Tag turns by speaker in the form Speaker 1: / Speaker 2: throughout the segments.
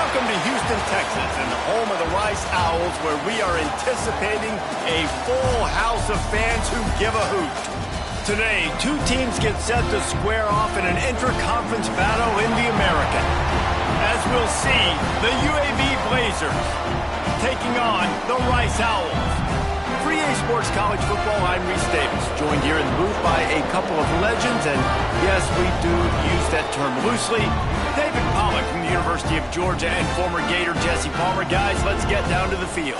Speaker 1: Welcome to Houston, Texas, and the home of the Rice Owls, where we are anticipating a full house of fans who give a hoot. Today, two teams get set to square off in an inter-conference battle in the American. As we'll see, the UAB Blazers taking on the Rice Owls. For EA Sports College Football, I'm Reese Davis, joined here in the booth by a couple of legends, and yes, we do use that term loosely. David Pollock from the University of Georgia and former Gator Jesse Palmer. Guys, let's get down to the field.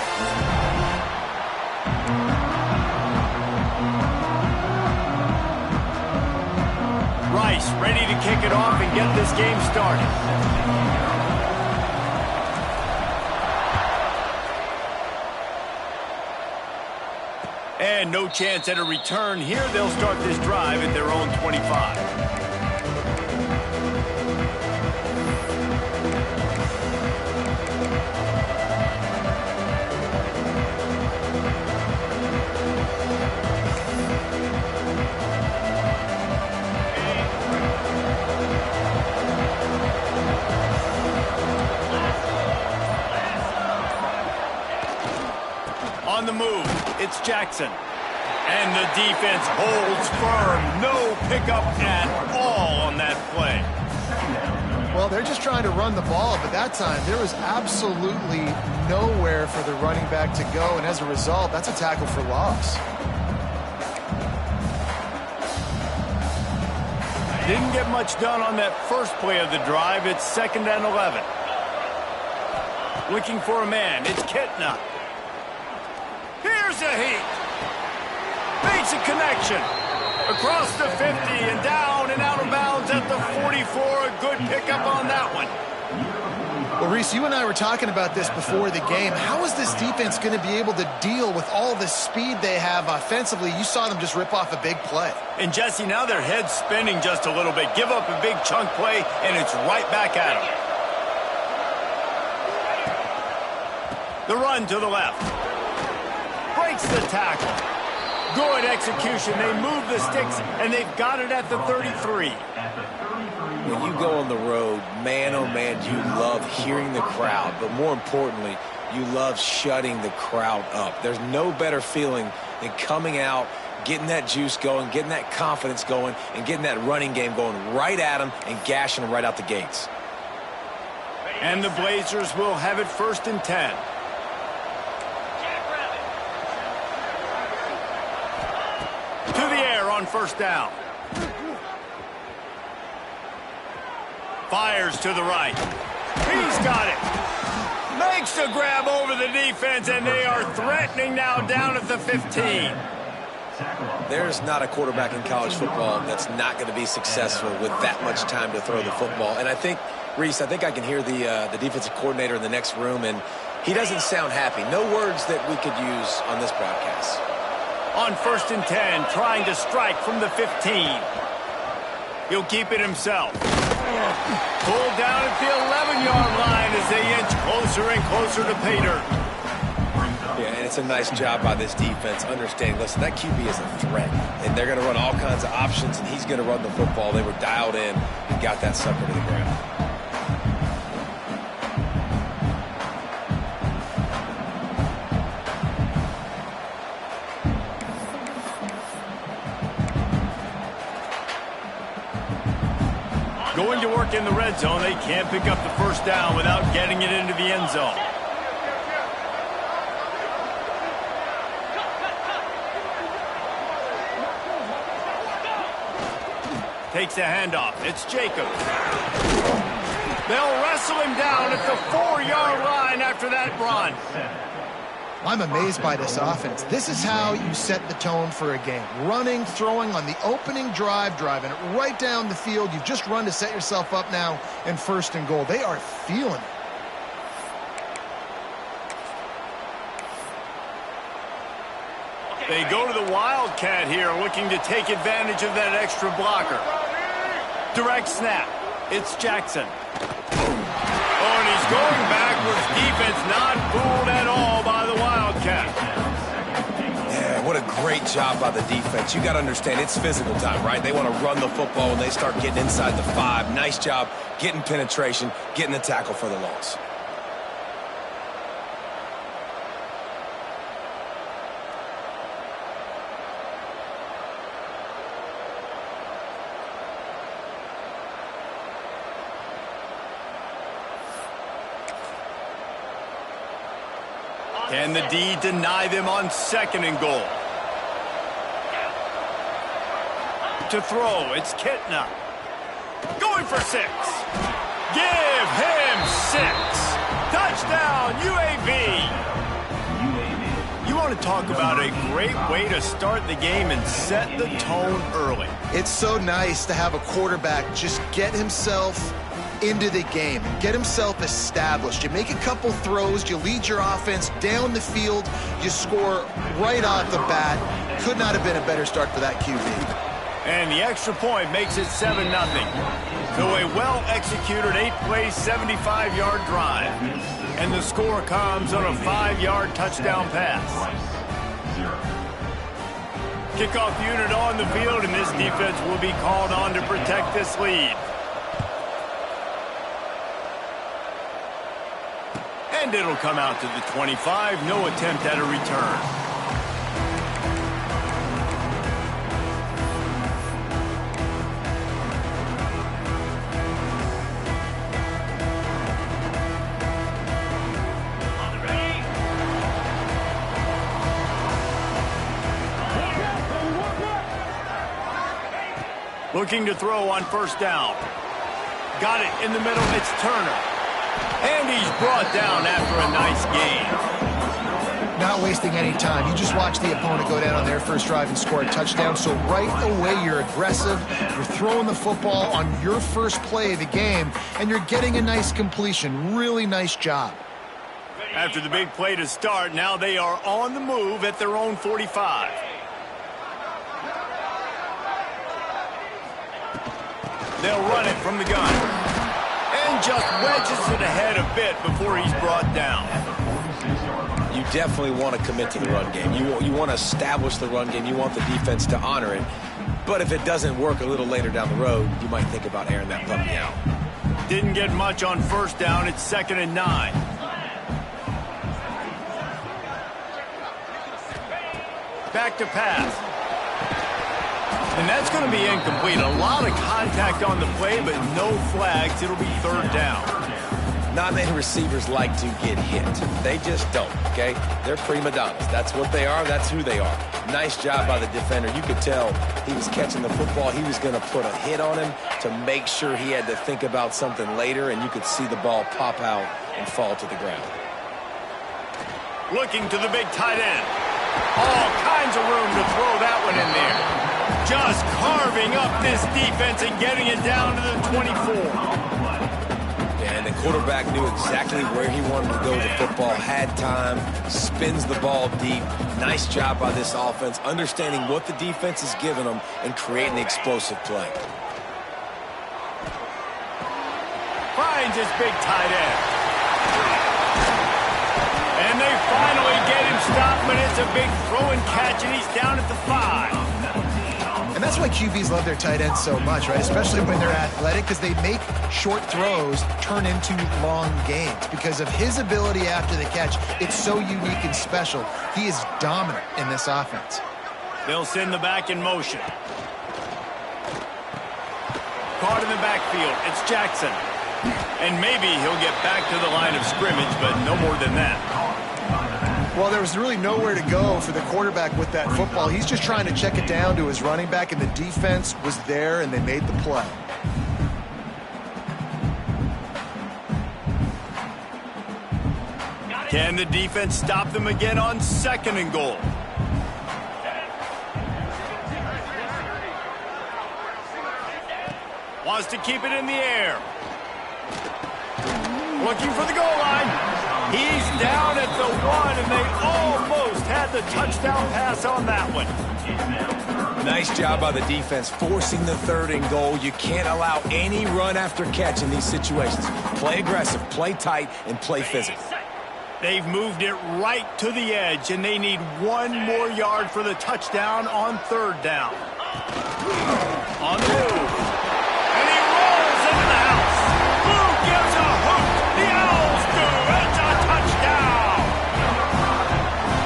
Speaker 1: Rice ready to kick it off and get this game started. And no chance at a return here. They'll start this drive at their own 25. On the move, it's Jackson. And the defense holds firm. No pickup at all on that play.
Speaker 2: Well, they're just trying to run the ball, but that time there was absolutely nowhere for the running back to go, and as a result, that's a tackle for loss.
Speaker 1: Didn't get much done on that first play of the drive. It's 2nd and 11. Looking for a man. It's Kitna. Here's a heat. Makes a connection. Across the 50 and down and out of bounds at the 44. A good pickup on that one.
Speaker 2: Well, Reese, you and I were talking about this before the game. How is this defense going to be able to deal with all the speed they have offensively? You saw them just rip off a big play.
Speaker 1: And, Jesse, now their head's spinning just a little bit. Give up a big chunk play, and it's right back at them. The run to the left. Breaks the tackle. Good execution. They move the sticks, and they've got it at the 33.
Speaker 3: When you go on the road, man, oh man, you love hearing the crowd. But more importantly, you love shutting the crowd up. There's no better feeling than coming out, getting that juice going, getting that confidence going, and getting that running game going right at them and gashing them right out the gates.
Speaker 1: And the Blazers will have it 1st and 10. To the air on 1st down. Fires to the right. He's got it. Makes the grab over the defense, and they are threatening now down at the 15.
Speaker 3: There's not a quarterback in college football that's not going to be successful with that much time to throw the football. And I think, Reese, I can hear the defensive coordinator in the next room, and he doesn't sound happy. No words that we could use on this broadcast.
Speaker 1: On 1st and 10, trying to strike from the 15. He'll keep it himself. Pulled down at the 11-yard line as they inch closer and closer to pay dirt.
Speaker 3: Yeah, and it's a nice job by this defense. Understanding, listen, that QB is a threat, and they're going to run all kinds of options, and he's going to run the football. They were dialed in and got that sucker to the ground.
Speaker 1: Going to work in the red zone. They can't pick up the 1st down without getting it into the end zone. Takes a handoff. It's Jacobs. They'll wrestle him down at the 4-yard line after that run.
Speaker 2: I'm amazed by this offense. This is how you set the tone for a game. Running, throwing on the opening drive, driving it right down the field. You've just run to set yourself up now in 1st and goal. They are feeling it.
Speaker 1: They go to the Wildcat here, looking to take advantage of that extra blocker. Direct snap. It's Jackson. Oh, and he's going backwards. Defense not fooled at all by the Wildcat.
Speaker 3: Yeah, what a great job by the defense. You got to understand, it's physical time, right? They want to run the football when they start getting inside the 5. Nice job getting penetration, getting the tackle for the loss.
Speaker 1: Can the D deny them on 2nd and goal? To throw, it's Kitna. Going for 6. Give him 6. Touchdown, UAB. You want to talk about a great way to start the game and set the tone early.
Speaker 2: It's so nice to have a quarterback just get himself into the game, get himself established. You make a couple throws, you lead your offense down the field, you score right off the bat. Could not have been a better start for that QB.
Speaker 1: And the extra point makes it 7-0. So a well-executed 8-play, 75-yard drive. And the score comes on a 5-yard touchdown pass. Kickoff unit on the field, and this defense will be called on to protect this lead. And it'll come out to the 25. No attempt at a return. Looking to throw on 1st down. Got it in the middle. It's Turner. And he's brought down after a nice gain.
Speaker 2: Not wasting any time. You just watch the opponent go down on their first drive and score a touchdown. So right away, you're aggressive. You're throwing the football on your first play of the game, and you're getting a nice completion. Really nice job.
Speaker 1: After the big play to start, now they are on the move at their own 45. They'll run it from the gun. And just wedges it ahead a bit before he's brought down.
Speaker 3: You definitely want to commit to the run game. You want to establish the run game. You want the defense to honor it. But if it doesn't work a little later down the road, you might think about airing that puppy out.
Speaker 1: Didn't get much on 1st down. It's 2nd and 9. Back to pass. And that's going to be incomplete. A lot of contact on the play, but no flags. It'll be 3rd down.
Speaker 3: Not many receivers like to get hit. They just don't, okay? They're prima donnas. That's what they are. That's who they are. Nice job by the defender. You could tell he was catching the football. He was going to put a hit on him to make sure he had to think about something later, and you could see the ball pop out and fall to the ground.
Speaker 1: Looking to the big tight end. All kinds of room to throw that one in there. Just carving up this defense and getting it down to the 24.
Speaker 3: And the quarterback knew exactly where he wanted to go with the football, had time, spins the ball deep. Nice job by this offense, understanding what the defense is giving them and creating the explosive play.
Speaker 1: Finds his big tight end. And they finally get him stopped, but it's a big throw and catch, and he's down at the 5.
Speaker 2: And that's why QBs love their tight ends so much, right? Especially when they're athletic, because they make short throws turn into long gains. Because of his ability after the catch, it's so unique and special. He is dominant in this offense.
Speaker 1: They'll send the back in motion. Caught in the backfield. It's Jackson. And maybe he'll get back to the line of scrimmage, but no more than that.
Speaker 2: Well, there was really nowhere to go for the quarterback with that football. He's just trying to check it down to his running back, and the defense was there, and they made the play.
Speaker 1: Can the defense stop them again on 2nd and goal? Wants to keep it in the air. Looking for the goal line. He's down at the 1, and they almost had the touchdown pass on that one.
Speaker 3: Nice job by the defense, forcing the 3rd and goal. You can't allow any run after catch in these situations. Play aggressive, play tight, and play physical.
Speaker 1: They've moved it right to the edge, and they need 1 more yard for the touchdown on 3rd down. On the move. And he rolls into the house. Who gives a hook? The Owls do. It's a touchdown.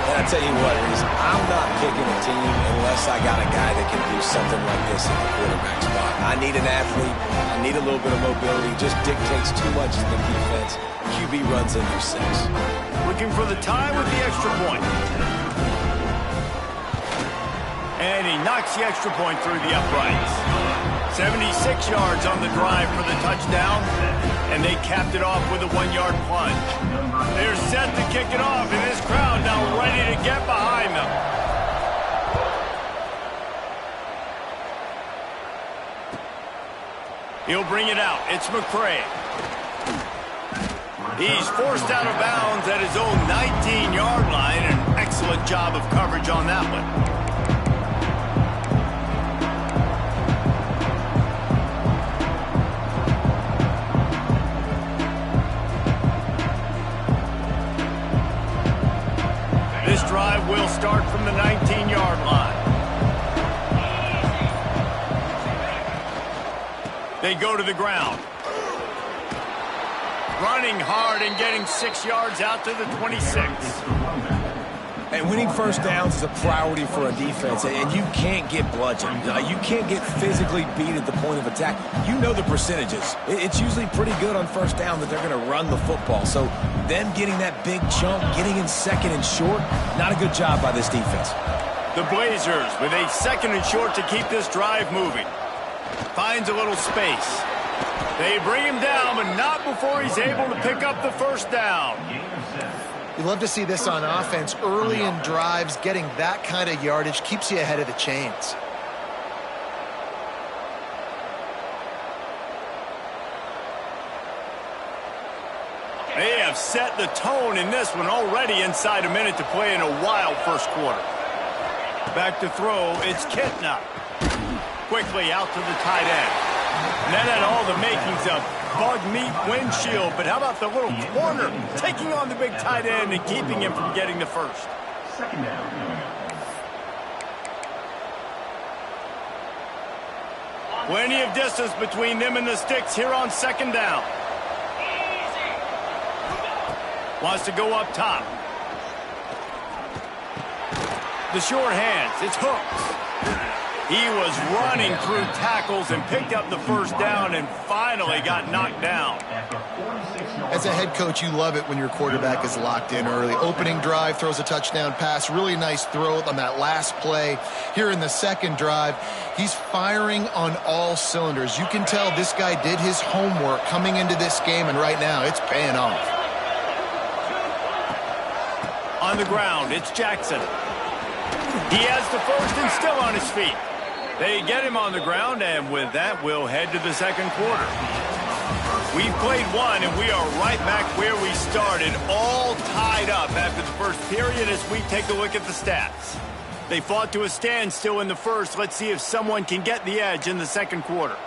Speaker 3: And I tell you what, Reese, I'm not picking a team unless I got a guy that can do something like this in the quarterback spot. I need an athlete. I need a little bit of mobility. Just dictates too much to the defense. QB runs into 6.
Speaker 1: looking for the tie with the extra point. And he knocks the extra point through the uprights. 76 yards on the drive for the touchdown, and they capped it off with a 1-yard plunge. They're set to kick it off, and this crowd now ready to get behind them. He'll bring it out. It's McCray. He's forced out of bounds at his own 19-yard line. An excellent job of coverage on that one. This drive will start from the 19-yard line. They go to the ground. Running hard and getting 6 yards out to the 26.
Speaker 3: And winning first downs is a priority for a defense, and you can't get bludgeoned. You can't get physically beat at the point of attack. You know the percentages. It's usually pretty good on first down that they're going to run the football. So them getting that big chunk, getting in second and short, not a good job by this defense.
Speaker 1: The Blazers with a second and short to keep this drive moving. Finds a little space. They bring him down, but not before he's able to pick up the first down.
Speaker 2: You love to see this on offense. Early in drives, getting that kind of yardage keeps you ahead of the chains.
Speaker 1: They have set the tone in this one already inside a minute to play in a wild first quarter. Back to throw, it's Kitna. Quickly out to the tight end. And that had all the makings of bug meat windshield, but how about the little corner taking on the big tight end and keeping him from getting the first?
Speaker 4: Second down.
Speaker 1: Plenty of distance between them and the sticks here on second down. Wants to go up top. The short hands, it's Hooks. He was running through tackles and picked up the first down and finally got knocked down.
Speaker 2: As a head coach, you love it when your quarterback is locked in early. Opening drive, throws a touchdown pass. Really nice throw on that last play. Here in the second drive, he's firing on all cylinders. You can tell this guy did his homework coming into this game, and right now it's paying off.
Speaker 1: On the ground, it's Jackson. He has the first and still on his feet. They get him on the ground, and with that, we'll head to the second quarter. We've played one, and we are right back where we started, all tied up after the first period as we take a look at the stats. They fought to a standstill in the first. Let's see if someone can get the edge in the second quarter.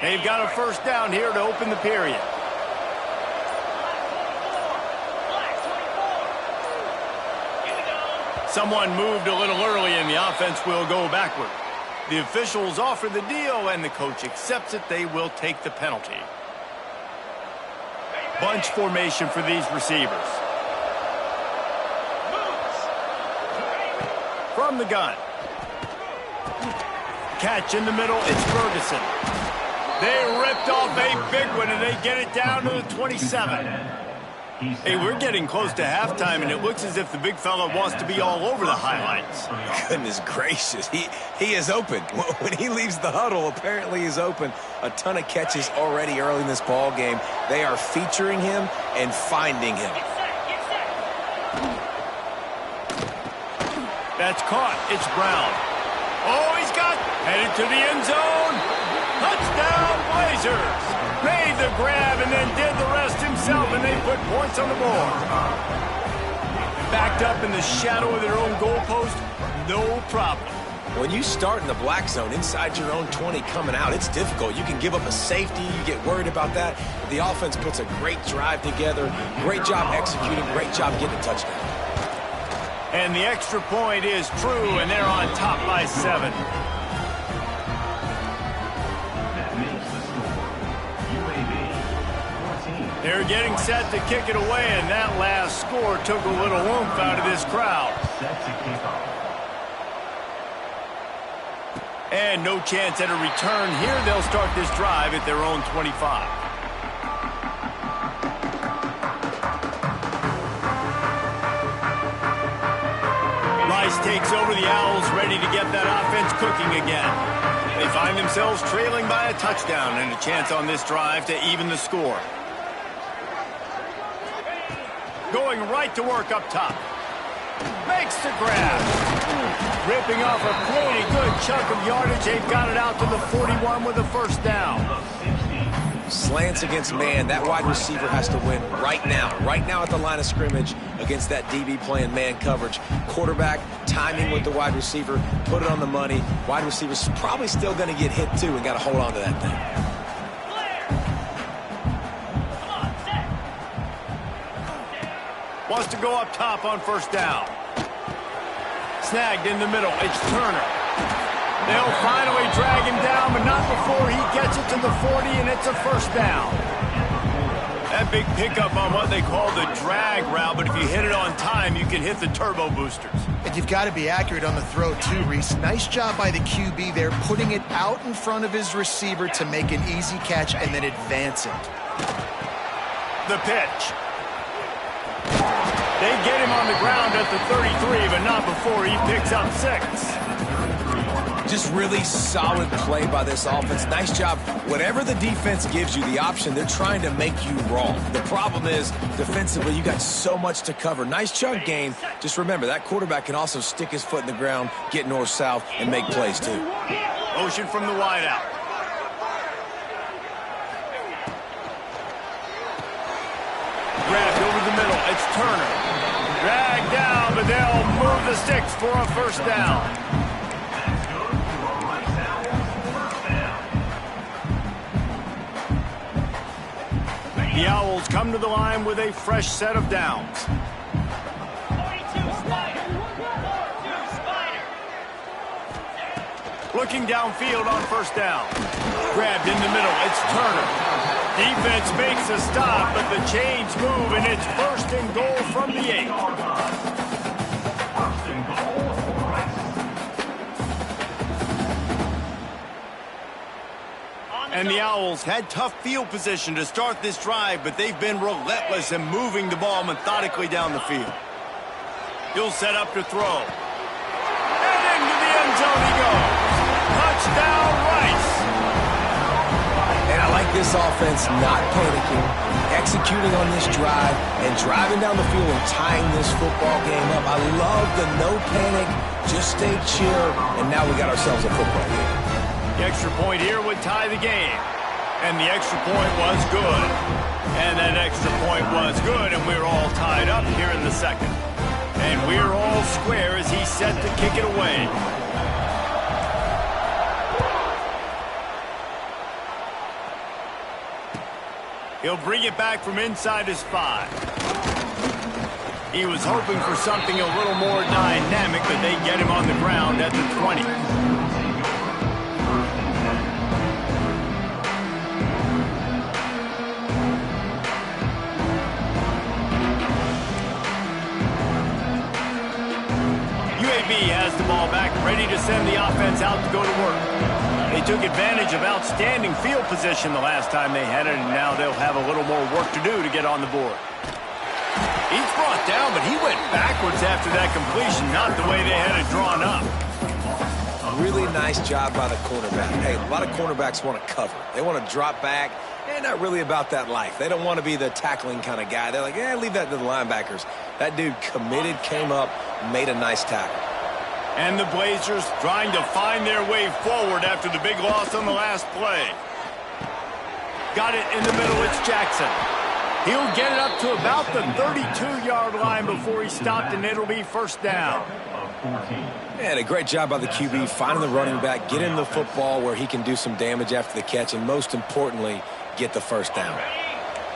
Speaker 1: They've got a first down here to open the period. Someone moved a little early and the offense will go backward. The officials offer the deal and the coach accepts it. They will take the penalty. Bunch formation for these receivers. From the gun. Catch in the middle, it's Ferguson. They ripped off a big one, and they get it down to the 27. Hey, we're getting close to halftime, and it looks as if the big fella wants to be all over the highlights.
Speaker 3: Goodness gracious, he is open. When he leaves the huddle, apparently he's open. A ton of catches already early in this ball game. They are featuring him and finding him.
Speaker 1: That's caught. It's Brown. Oh, he's got headed to the end zone. Touchdown, Blazers! Made the grab and then did the rest himself, and they put points on the board. Backed up in the shadow of their own goalpost, no problem.
Speaker 3: When you start in the black zone inside your own 20 coming out, it's difficult. You can give up a safety. You get worried about that. The offense puts a great drive together. Great job executing. Great job getting a touchdown.
Speaker 1: And the extra point is true, and they're on top by 7. They're getting set to kick it away, and that last score took a little oomph out of this crowd. And no chance at a return here. They'll start this drive at their own 25. Rice takes over. The Owls ready to get that offense cooking again. They find themselves trailing by a touchdown and a chance on this drive to even the score. Going right to work up top. Makes the grab. Ripping off a pretty good chunk of yardage. They've got it out to the 41 with a first down.
Speaker 3: Slants against man. That wide receiver has to win right now. Right now at the line of scrimmage against that DB playing man coverage. Quarterback timing with the wide receiver. Put it on the money. Wide receiver's probably still going to get hit too and got to hold on to that thing.
Speaker 1: Wants to go up top on first down. Snagged in the middle. It's Turner. They'll finally drag him down, but not before he gets it to the 40, and it's a first down. That big pickup on what they call the drag route, but if you hit it on time, you can hit the turbo boosters.
Speaker 2: And you've got to be accurate on the throw, too, Reese. Nice job by the QB there, putting it out in front of his receiver to make an easy catch and then advance it.
Speaker 1: The pitch. They get him on the ground at the 33, but not before he picks up 6.
Speaker 3: Just really solid play by this offense. Nice job. Whatever the defense gives you the option, they're trying to make you wrong. The problem is, defensively, you got so much to cover. Nice chunk gain. Just remember, that quarterback can also stick his foot in the ground, get north-south, and make plays, too.
Speaker 1: Motion from the wideout. Grabbed over the middle. It's Turner. Dragged down, but they'll move the sticks for a first down. The Owls come to the line with a fresh set of downs. Looking downfield on first down. Grabbed in the middle. It's Turner. Defense makes a stop, but the chains move, and it's first and goal from the 8. And the Owls had tough field position to start this drive, but they've been relentless in moving the ball methodically down the field. He'll set up to throw. And into the end zone he goes. Touchdown, Rice.
Speaker 3: And I like this offense not panicking, executing on this drive, and driving down the field and tying this football game up. I love the no panic, just stay chill, and now we got ourselves a football game.
Speaker 1: The extra point here would tie the game. And the extra point was good. And that extra point was good, and we're all tied up here in the second. And we're all square as he's set to kick it away. He'll bring it back from inside his 5. He was hoping for something a little more dynamic, but they get him on the ground at the 20. UAB has the ball back, ready to send the offense out to go to work. They took advantage of outstanding field position the last time they had it, and now they'll have a little more work to do to get on the board. He's brought down, but he went backwards after that completion, not the way they had it drawn up.
Speaker 3: Really nice job by the cornerback. Hey, a lot of cornerbacks want to cover. They want to drop back. They're not really about that life. They don't want to be the tackling kind of guy. They're like, leave that to the linebackers. That dude committed, came up, made a nice tackle.
Speaker 1: And the Blazers trying to find their way forward after the big loss on the last play. Got it in the middle. It's Jackson. He'll get it up to about the 32-yard line before he stopped, and it'll be first down.
Speaker 3: And a great job by the QB, finding the running back, getting the football where he can do some damage after the catch, and most importantly, get the first down.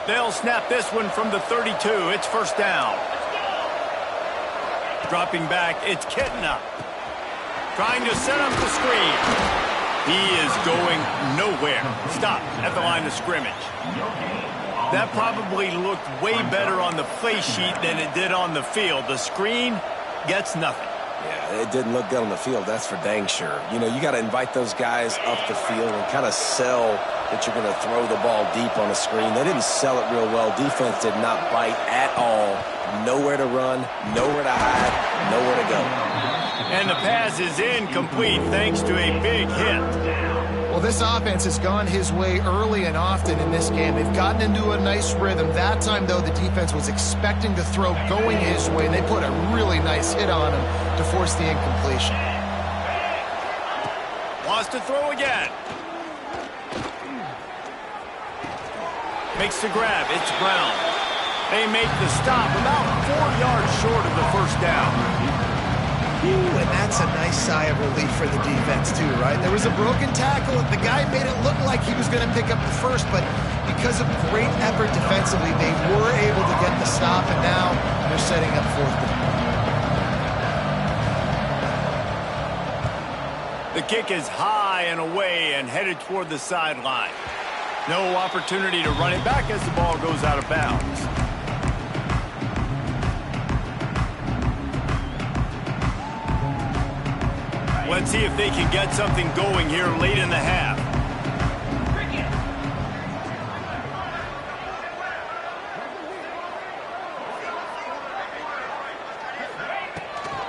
Speaker 1: They'll snap this one from the 32. It's first down. Dropping back, it's Kitna. Trying to set up the screen. He is going nowhere. Stop at the line of scrimmage. That probably looked way better on the play sheet than it did on the field. The screen gets nothing.
Speaker 3: Yeah, it didn't look good on the field, that's for dang sure. You know, you got to invite those guys up the field and kind of sell that you're going to throw the ball deep on a screen. They didn't sell it real well. Defense did not bite at all. Nowhere to run, nowhere to hide, nowhere to go.
Speaker 1: And the pass is incomplete thanks to a big hit.
Speaker 2: Well, this offense has gone his way early and often in this game. They've gotten into a nice rhythm. That time, though, the defense was expecting the throw going his way, and they put a really nice hit on him to force the incompletion.
Speaker 1: Wants to throw again. Makes the grab. It's Brown. They make the stop about 4 yards short of the first down.
Speaker 2: Ooh, and that's a nice sigh of relief for the defense, too, right? There was a broken tackle. The guy made it look like he was going to pick up the first, but because of great effort defensively, they were able to get the stop, and now they're setting up fourth down.
Speaker 1: The kick is high and away and headed toward the sideline. No opportunity to run it back as the ball goes out of bounds. Let's see if they can get something going here late in the half.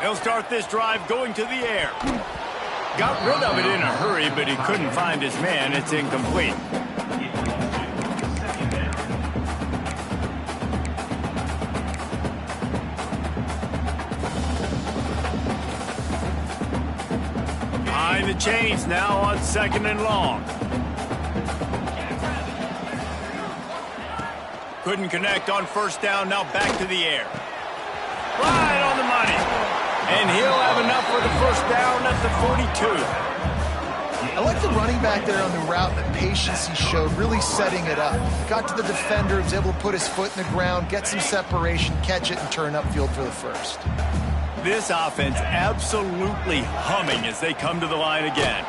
Speaker 1: He'll start this drive going to the air. Got rid of it in a hurry, but he couldn't find his man. It's incomplete. Behind the chains now on 2nd and long. Couldn't connect on first down, now back to the air. Right on the money. And he'll have enough for the first down at the 42.
Speaker 2: I like the running back there on the route, the patience he showed, really setting it up. Got to the defender, was able to put his foot in the ground, get some separation, catch it, and turn upfield for the first.
Speaker 1: This offense absolutely humming as they come to the line again.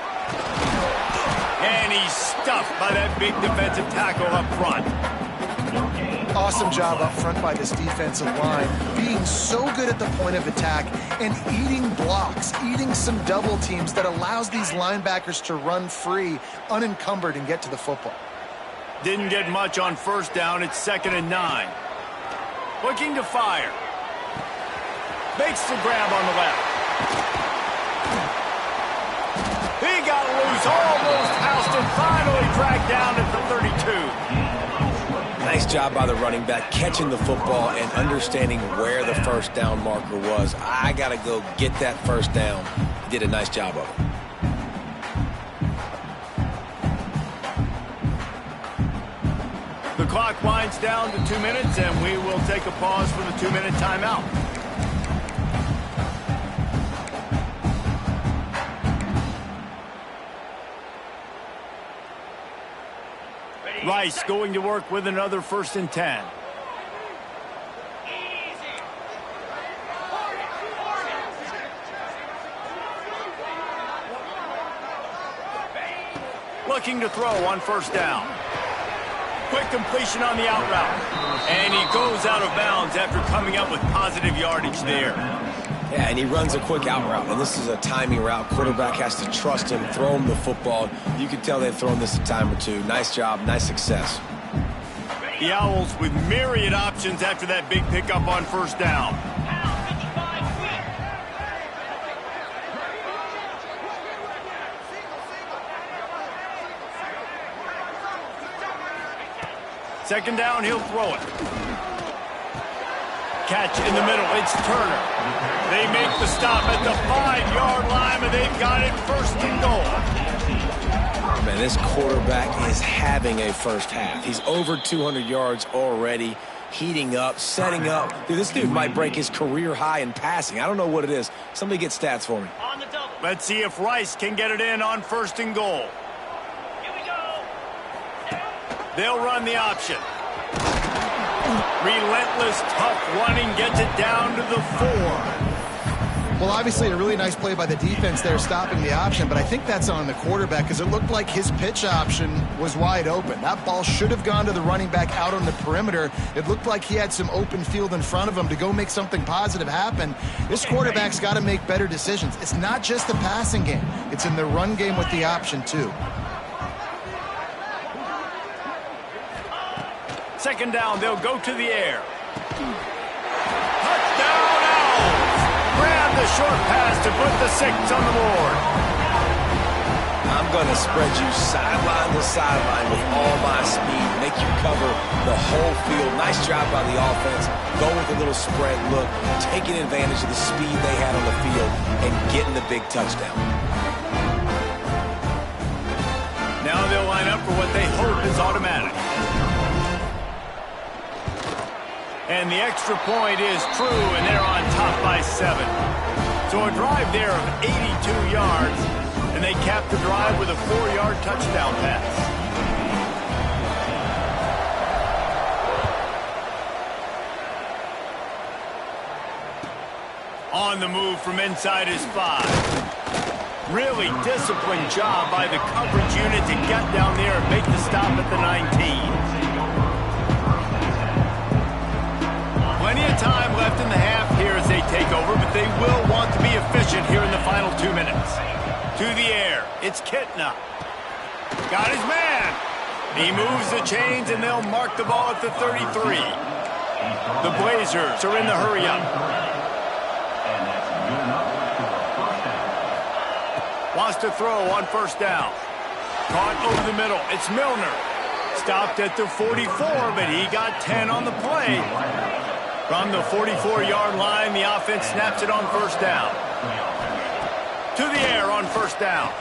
Speaker 1: And he's stuffed by that big defensive tackle up front.
Speaker 2: Awesome job up front by this defensive line, being so good at the point of attack and eating blocks, eating some double teams that allows these linebackers to run free, unencumbered, and get to the football.
Speaker 1: Didn't get much on first down. It's 2nd and 9. Looking to fire. Makes the grab on the left. He got loose, almost housed and finally dragged down at the 32.
Speaker 3: Nice job by the running back, catching the football and understanding where the first down marker was. I got to go get that first down. He did a nice job of it.
Speaker 1: The clock winds down to 2 minutes, and we will take a pause for the 2-minute timeout. Rice going to work with another 1st and 10. Looking to throw on first down. Quick completion on the out route. And he goes out of bounds after coming up with positive yardage there.
Speaker 3: Yeah, and he runs a quick out route, and this is a timing route. Quarterback has to trust him, throw him the football. You can tell they've thrown this a time or two. Nice job, nice success.
Speaker 1: The Owls with myriad options after that big pickup on first down. Second down, he'll throw it. Catch in the middle, it's Turner. They make the stop at the 5-yard line, and they've got it 1st and goal.
Speaker 3: Man, this quarterback is having a first half. He's over 200 yards already, heating up, setting up. Dude, this dude might break his career high in passing. I don't know what it is. Somebody get stats for me.
Speaker 1: Let's see if Rice can get it in on 1st and goal.
Speaker 4: Here we go.
Speaker 1: They'll run the option. Relentless, tough running gets it down to the 4.
Speaker 2: Well, obviously a really nice play by the defense there stopping the option, but I think that's on the quarterback because it looked like his pitch option was wide open. That ball should have gone to the running back out on the perimeter. It looked like he had some open field in front of him to go make something positive happen. This quarterback's got to make better decisions. It's not just the passing game. It's in the run game with the option, too.
Speaker 1: Second down, they'll go to the air. Touchdown, Owls! Grab the short pass to put the 6 on the board.
Speaker 3: I'm going to spread you sideline to sideline with all my speed, make you cover the whole field. Nice job by the offense, going with a little spread look, taking advantage of the speed they had on the field, and getting the big touchdown.
Speaker 1: Now they'll line up for what they hope is automatic. And the extra point is true, and they're on top by 7. So a drive there of 82 yards, and they cap the drive with a 4-yard touchdown pass. On the move from inside his 5. Really disciplined job by the coverage unit to get down there and make the stop at the 19. Plenty of time left in the half here as they take over, but they will want to be efficient here in the final 2 minutes. To the air, it's Kitna. Got his man. He moves the chains, and they'll mark the ball at the 33. The Blazers are in the hurry-up. Wants to throw on first down. Caught over the middle. It's Milner. Stopped at the 44, but he got 10 on the play. From the 44-yard line, the offense snaps it on first down. To the air on first down.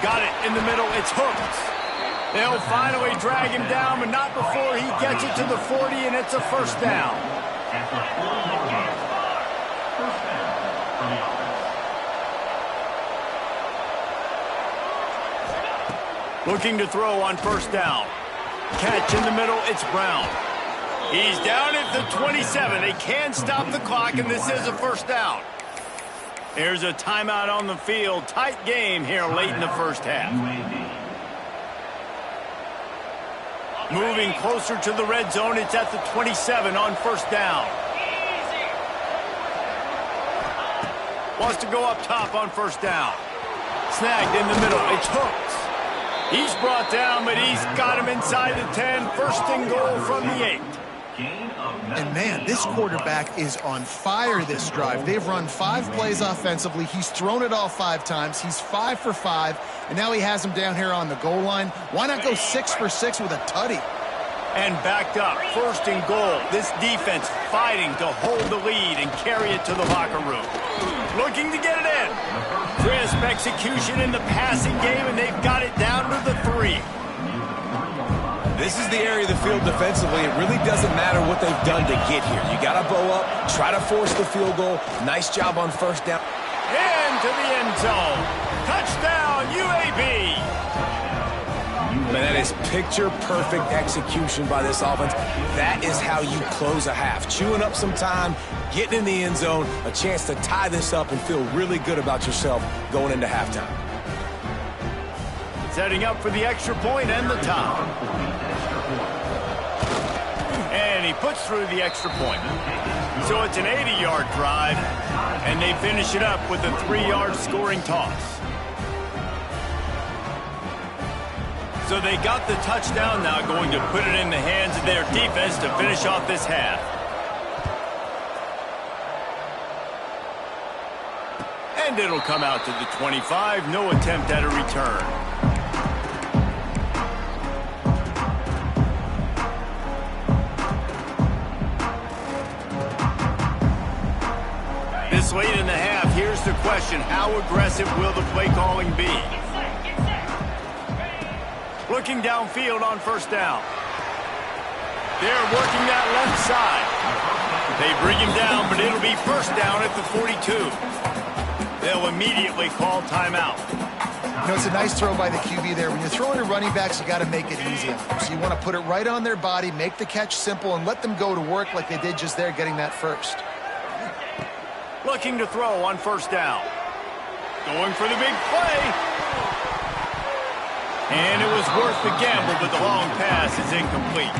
Speaker 1: Got it in the middle. It's Hooks. They'll finally drag him down, but not before he gets it to the 40, and it's a first down. Looking to throw on first down. Catch in the middle. It's Brown. He's down at the 27. They can stop the clock, and this is a first down. There's a timeout on the field. Tight game here late in the first half. Moving closer to the red zone. It's at the 27 on first down. Wants to go up top on first down. Snagged in the middle. It's Hooks. He's brought down, but he's got him inside the 10. First and goal from the 8.
Speaker 2: And, man, this quarterback is on fire this drive. They've run 5 plays offensively. He's thrown it all 5 times. He's 5 for 5, and now he has him down here on the goal line. Why not go 6 for 6 with a tutty?
Speaker 1: And backed up, first and goal. This defense fighting to hold the lead and carry it to the locker room. Looking to get it in. Crisp execution in the passing game, and they've got it down to the 3.
Speaker 3: This is the area of the field defensively. It really doesn't matter what they've done to get here. You got to bow up, try to force the field goal. Nice job on first down.
Speaker 1: Into the end zone. Touchdown, UAB.
Speaker 3: Man, that is picture-perfect execution by this offense. That is how you close a half. Chewing up some time, getting in the end zone, a chance to tie this up and feel really good about yourself going into halftime.
Speaker 1: Setting up for the extra point and the tie. And he puts through the extra point. So it's an 80-yard drive, and they finish it up with a 3-yard scoring toss. So they got the touchdown, now going to put it in the hands of their defense to finish off this half. And it'll come out to the 25, no attempt at a return. This late in the half, here's the question. How aggressive will the play calling be? Looking downfield on first down. They're working that left side. They bring him down, but it'll be first down at the 42. They'll immediately call timeout.
Speaker 2: You know, it's a nice throw by the QB there. When you're throwing to running backs, you got to make it easy on them. So you want to put it right on their body, make the catch simple, and let them go to work like they did just there, getting that first.
Speaker 1: Looking to throw on first down. Going for the big play. And it was worth the gamble, but the long pass is incomplete.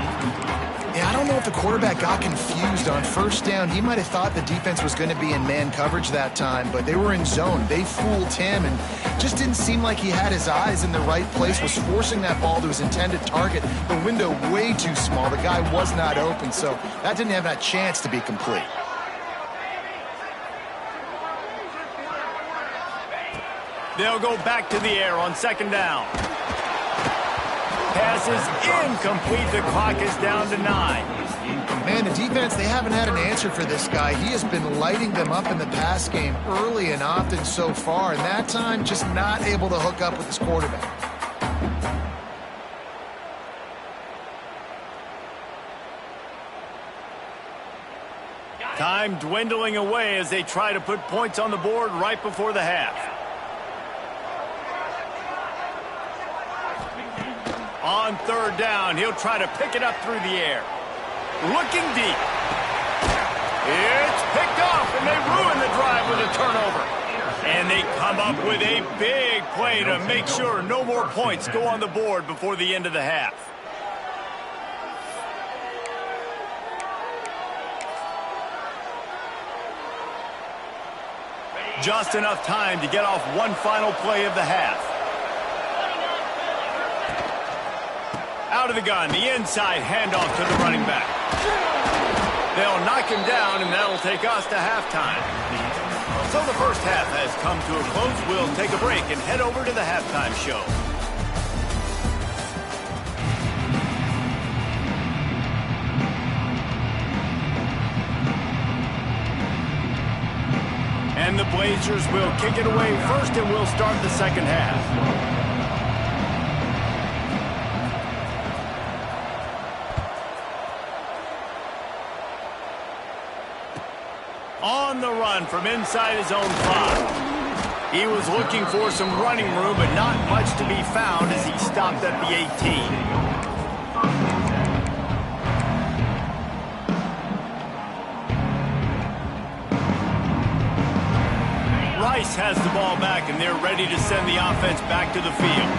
Speaker 2: Yeah, I don't know if the quarterback got confused on first down. He might have thought the defense was going to be in man coverage that time, but they were in zone. They fooled him and just didn't seem like he had his eyes in the right place, was forcing that ball to his intended target. The window way too small. The guy was not open, so that didn't have that chance to be complete.
Speaker 1: They'll go back to the air on second down. Pass is incomplete. The clock is down to 9.
Speaker 2: Man, the defense, they haven't had an answer for this guy. He has been lighting them up in the pass game early and often so far, and that time just not able to hook up with his quarterback.
Speaker 1: Time dwindling away as they try to put points on the board right before the half. On third down, he'll try to pick it up through the air. Looking deep. It's picked off, and they ruin the drive with a turnover. And they come up with a big play to make sure no more points go on the board before the end of the half. Just enough time to get off one final play of the half. Out of the gun, the inside handoff to the running back. They'll knock him down, and that'll take us to halftime. So the first half has come to a close. We'll take a break and head over to the halftime show. And the Blazers will kick it away first, and we'll start the second half. On the run from inside his own 5. He was looking for some running room, but not much to be found as he stopped at the 18. Rice has the ball back, and they're ready to send the offense back to the field.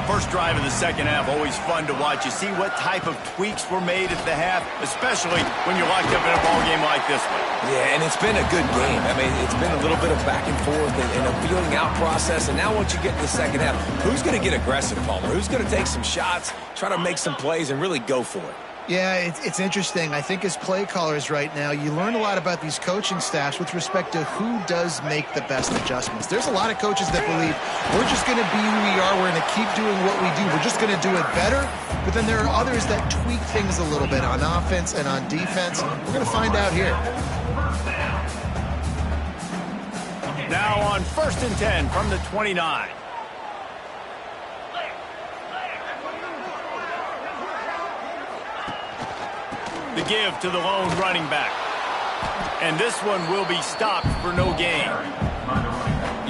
Speaker 1: First drive of the second half, always fun to watch. You see what type of tweaks were made at the half, especially when you're locked up in a ball game like this one.
Speaker 3: Yeah, and it's been a good game. I mean, it's been a little bit of back and forth and a feeling out process. And now once you get to the second half, who's going to get aggressive, Palmer? Who's going to take some shots, try to make some plays, and really go for it?
Speaker 2: Yeah, it's interesting. I think as play callers right now, you learn a lot about these coaching staffs with respect to who does make the best adjustments. There's a lot of coaches that believe we're just going to be who we are. We're going to keep doing what we do. We're just going to do it better. But then there are others that tweak things a little bit on offense and on defense. We're going to find out here.
Speaker 1: Now on 1st and 10 from the 29. The give to the lone running back. And this one will be stopped for no gain.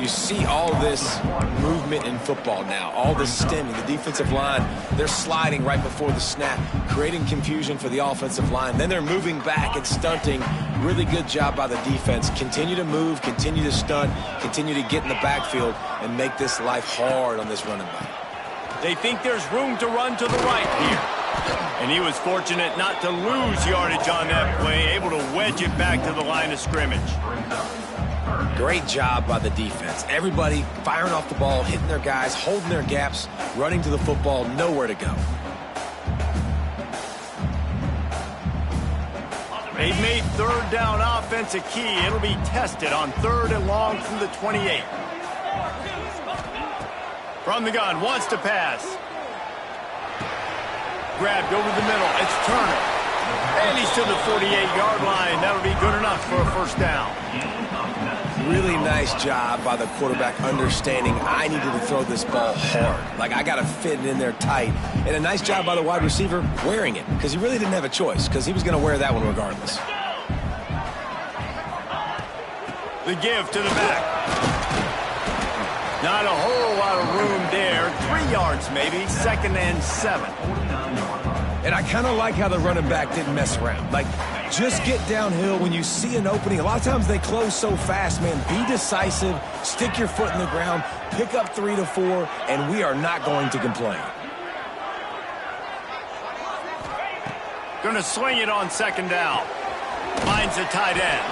Speaker 3: You see all this movement in football now, all this stemming. The defensive line, they're sliding right before the snap, creating confusion for the offensive line. Then they're moving back and stunting. Really good job by the defense. Continue to move, continue to stunt, continue to get in the backfield and make this life hard on this running back.
Speaker 1: They think there's room to run to the right here. And he was fortunate not to lose yardage on that play, able to wedge it back to the line of scrimmage.
Speaker 3: Great job by the defense. Everybody firing off the ball, hitting their guys, holding their gaps, running to the football, nowhere to go.
Speaker 1: They've made third down offense a key. It'll be tested on 3rd and long from the 28. From the gun, wants to pass. Grabbed over the middle. It's Turner. And he's to the 48-yard line. That'll be good enough for a first down.
Speaker 3: Really nice job by the quarterback understanding I needed to throw this ball hard. Like, I got to fit it in there tight. And a nice job by the wide receiver wearing it because he really didn't have a choice because he was going to wear that one regardless.
Speaker 1: The give to the back. Not a whole lot of room there. 3 yards maybe. 2nd and 7.
Speaker 3: And I kind of like how the running back didn't mess around. Like, just get downhill when you see an opening. A lot of times they close so fast, man. Be decisive, stick your foot in the ground, pick up 3 to 4, and we are not going to complain.
Speaker 1: Going to swing it on second down. Finds the tight end.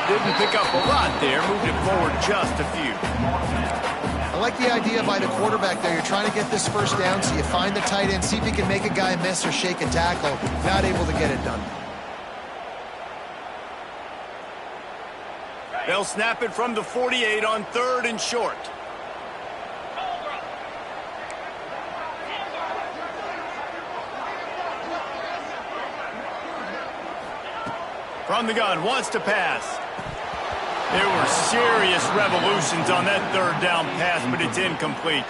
Speaker 1: Didn't pick up a lot there. Moved it forward just a few.
Speaker 2: I like the idea by the quarterback there. You're trying to get this first down, so you find the tight end, see if you can make a guy miss or shake a tackle. Not able to get it done.
Speaker 1: They'll snap it from the 48 on 3rd and short. From the gun, wants to pass. There were serious revolutions on that 3rd down pass, but it's incomplete.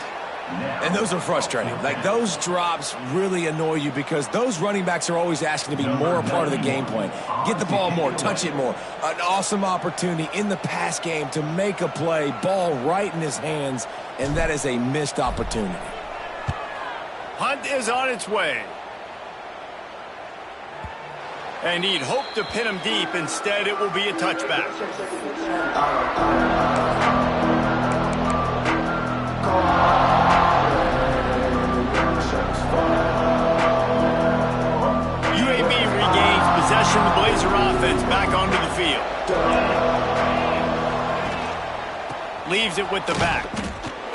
Speaker 3: And those are frustrating. Like, those drops really annoy you because those running backs are always asking to be more a part of the game plan. Get the ball more, touch it more. An awesome opportunity in the pass game to make a play, ball right in his hands, and that is a missed opportunity.
Speaker 1: Hunt is on its way. And he'd hoped to pin him deep. Instead, it will be a touchback. UAB regains possession of the Blazer offense back onto the field. Leaves it with the back.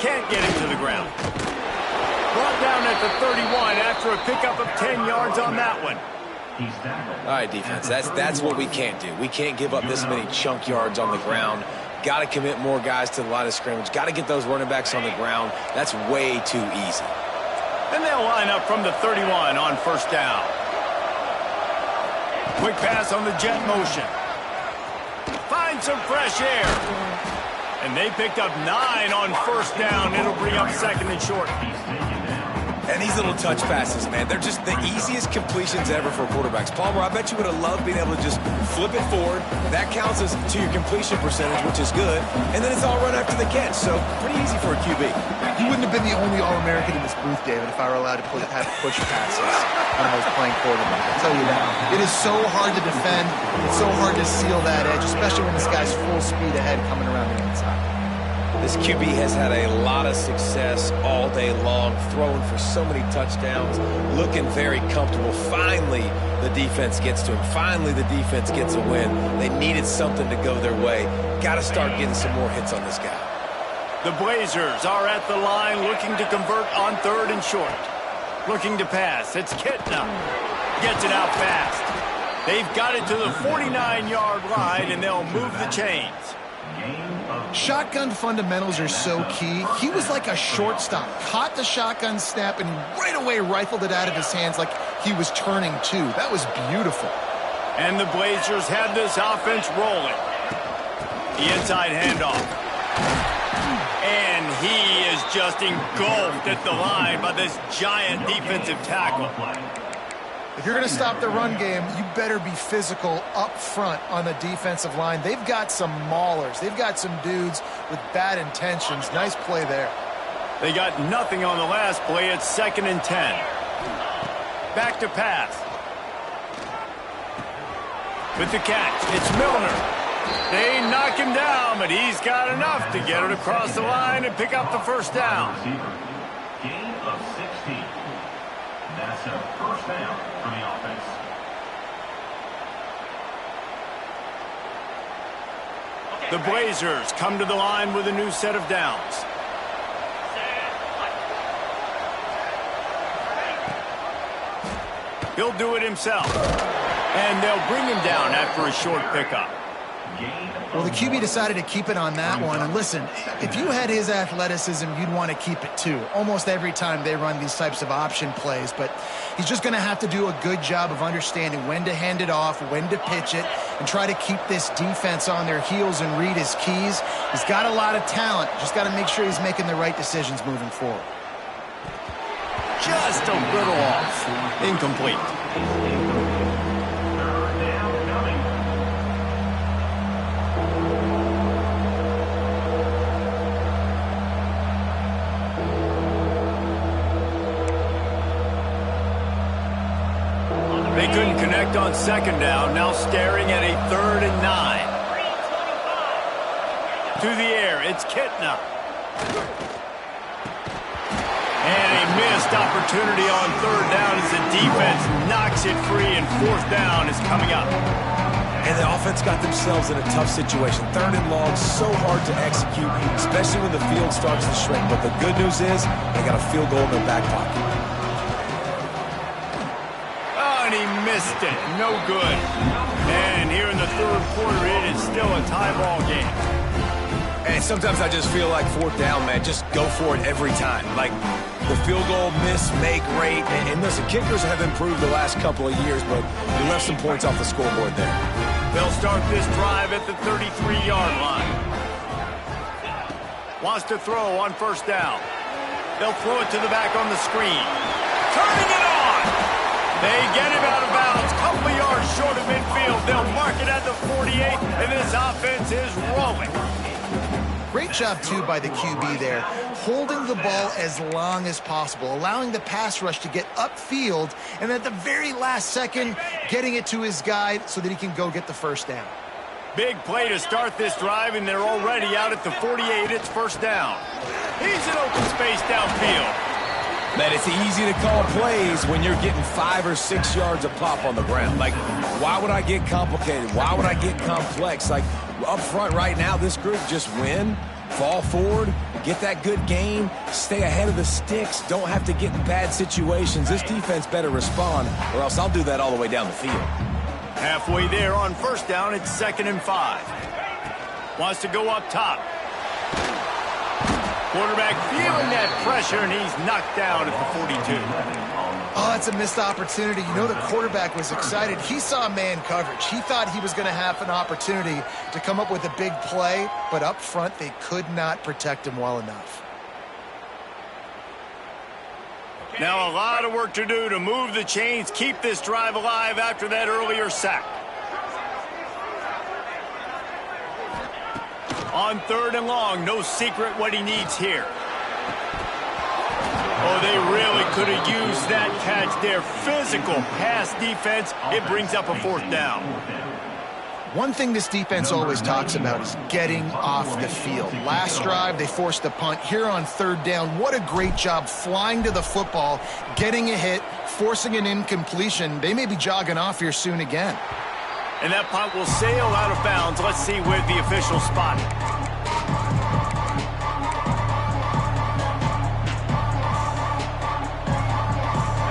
Speaker 1: Can't get it to the ground. Brought down at the 31 after a pickup of 10 yards on that one.
Speaker 3: All right, defense, that's what we can't do. We can't give up this many chunk yards on the ground. Got to commit more guys to the line of scrimmage. Got to get those running backs on the ground. That's way too easy.
Speaker 1: And they'll line up from the 31 on 1st down. Quick pass on the jet motion. Find some fresh air. And they picked up 9 on 1st down. It'll bring up 2nd and short.
Speaker 3: And these little touch passes, man, they're just the easiest completions ever for quarterbacks. Palmer, I bet you would have loved being able to just flip it forward. That counts as to your completion percentage, which is good. And then it's all run after the catch, so pretty easy for a QB.
Speaker 2: You wouldn't have been the only All-American in this booth, David, if I were allowed to have push passes when I was playing quarterback. I'll tell you that. It is so hard to defend. It's so hard to seal that edge, especially when this guy's full speed ahead coming around the inside.
Speaker 3: This QB has had a lot of success all day long, throwing for so many touchdowns, looking very comfortable. Finally, the defense gets to him. Finally, the defense gets a win. They needed something to go their way. Got to start getting some more hits on this guy.
Speaker 1: The Blazers are at the line looking to convert on 3rd and short. Looking to pass. It's Kitna. Gets it out fast. They've got it to the 49-yard line, and they'll move the chains.
Speaker 2: Shotgun fundamentals are so key. He was like a shortstop. Caught the shotgun snap and right away rifled it out of his hands like he was turning two. That was beautiful.
Speaker 1: And the Blazers have this offense rolling. The inside handoff. And he is just engulfed at the line by this giant defensive tackle.
Speaker 2: If you're going to stop the run game, you better be physical up front on the defensive line. They've got some maulers. They've got some dudes with bad intentions. Nice play there.
Speaker 1: They got nothing on the last play. It's 2nd and 10. Back to pass. With the catch, it's Milner. They knock him down, but he's got enough to get it across the line and pick up the 1st down.
Speaker 5: Gain of 16. That's a 1st down for the offense.
Speaker 1: The Blazers come to the line with a new set of downs. He'll do it himself. And they'll bring him down after a short pickup.
Speaker 2: Well, the QB decided to keep it on that one. And listen, if you had his athleticism, you'd want to keep it too. Almost every time they run these types of option plays. But he's just going to have to do a good job of understanding when to hand it off, when to pitch it, and try to keep this defense on their heels and read his keys. He's got a lot of talent. Just got to make sure he's making the right decisions moving forward.
Speaker 1: Just a little off. Incomplete. couldn't connect on second down. Now staring at a 3rd and 9. To the air, it's Kitna. And a missed opportunity on 3rd down as the defense knocks it free, and 4th down is coming up.
Speaker 3: And the offense got themselves in a tough situation. 3rd and long, so hard to execute, especially when the field starts to shrink. But the good news is they got a field goal in their back pocket.
Speaker 1: Oh, and he missed it. No good. And here in the 3rd quarter, it is still a tie ball game.
Speaker 3: And sometimes I just feel like 4th down, man, just go for it every time. Like the field goal, miss, make, rate. And listen, kickers have improved the last couple of years, but you left some points off the scoreboard there.
Speaker 1: They'll start this drive at the 33-yard line. Wants to throw on 1st down. They'll throw it to the back on the screen. Turning it on! They get him out of bounds. Couple yards short of midfield. They'll mark it at the 48, and this offense is rolling.
Speaker 2: Great job, too, by the QB there, holding the ball as long as possible, allowing the pass rush to get upfield, and at the very last second, getting it to his guy so that he can go get the 1st down.
Speaker 1: Big play to start this drive, and they're already out at the 48. It's 1st down. He's in open space downfield.
Speaker 3: Man, it's easy to call plays when you're getting 5 or 6 yards a pop on the ground. Like, why would I get complicated? Why would I get complex? Like, up front right now, this group just win, fall forward, get that good gain, stay ahead of the sticks, don't have to get in bad situations. This defense better respond, or else I'll do that all the way down the field.
Speaker 1: Halfway there on 1st down, it's 2nd and 5. Wants to go up top. Quarterback feeling that pressure, and he's knocked down at the 42.
Speaker 2: Oh, that's a missed opportunity. You know, the quarterback was excited. He saw man coverage. He thought he was going to have an opportunity to come up with a big play, but up front, they could not protect him well enough.
Speaker 1: Now a lot of work to do to move the chains, keep this drive alive after that earlier sack. On 3rd and long, no secret what he needs here. Oh, they really could have used that catch there. Physical pass defense. It brings up a 4th down.
Speaker 2: One thing this defense always talks about is getting off the field. Last drive, they forced a punt. Here on 3rd down, what a great job flying to the football, getting a hit, forcing an incompletion. They may be jogging off here soon again.
Speaker 1: And that punt will sail out of bounds. Let's see where the official spot it.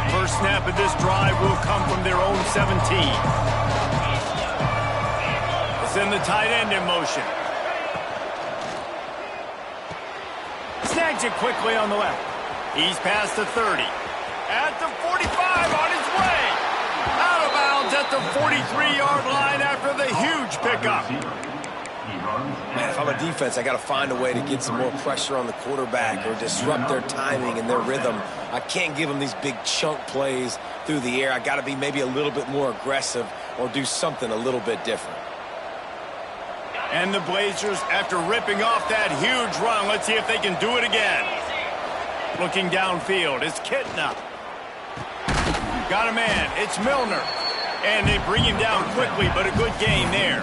Speaker 1: First snap of this drive will come from their own 17. Send the tight end in motion. Snags it quickly on the left. He's past the 30. At the 45, on his way. Out of bounds at the 43-yard line after the huge pickup.
Speaker 3: Man, if I'm a defense, I got to find a way to get some more pressure on the quarterback or disrupt their timing and their rhythm. I can't give them these big chunk plays through the air. I got to be maybe a little bit more aggressive or do something a little bit different.
Speaker 1: And the Blazers, after ripping off that huge run, let's see if they can do it again. Looking downfield, it's Kitna. Got a man, it's Milner. And they bring him down quickly, but a good gain there.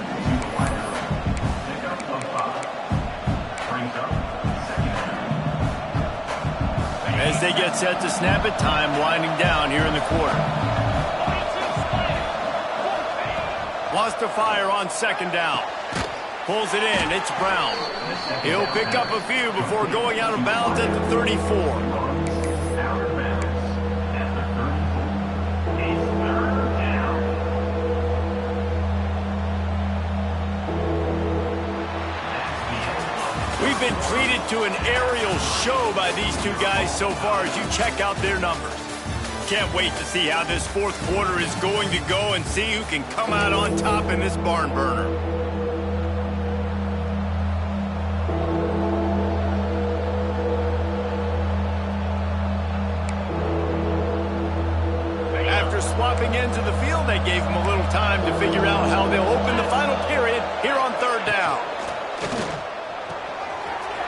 Speaker 1: As they get set to snap it, time winding down here in the quarter. Wants to fire on 2nd down. Pulls it in, it's Brown. He'll pick up a few before going out of bounds at the 34. We've been treated to an aerial show by these two guys so far as you check out their numbers. Can't wait to see how this 4th quarter is going to go and see who can come out on top in this barn burner. After swapping ends of the field, they gave them a little time to figure out how they'll open the final period here on 3rd down.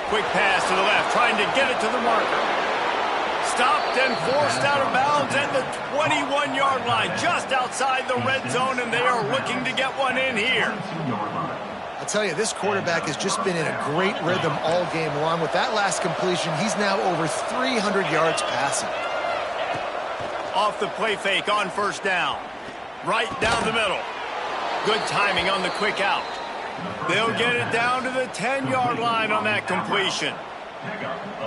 Speaker 1: Quick pass to the left, trying to get it to the marker. stopped and forced out of bounds at the 21-yard line, just outside the red zone, and they are looking to get one in here.
Speaker 2: I'll tell you, this quarterback has just been in a great rhythm all game long. With that last completion, he's now over 300 yards passing.
Speaker 1: Off the play fake on first down. Right down the middle. Good timing on the quick out. They'll get it down to the 10-yard line on that completion.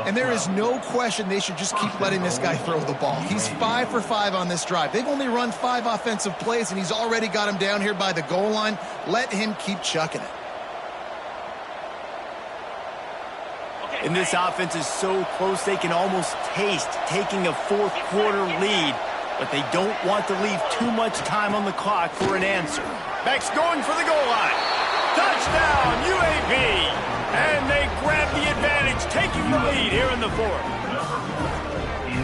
Speaker 2: And there is no question they should just keep letting this guy throw the ball. He's 5 for 5 on this drive. They've only run 5 offensive plays, and he's already got him down here by the goal line. Let him keep chucking it.
Speaker 1: And this offense is so close they can almost taste taking a fourth-quarter lead, but they don't want to leave too much time on the clock for an answer. Beck's going for the goal line. Touchdown, UAB! And they grab the advantage, taking the lead here in the fourth.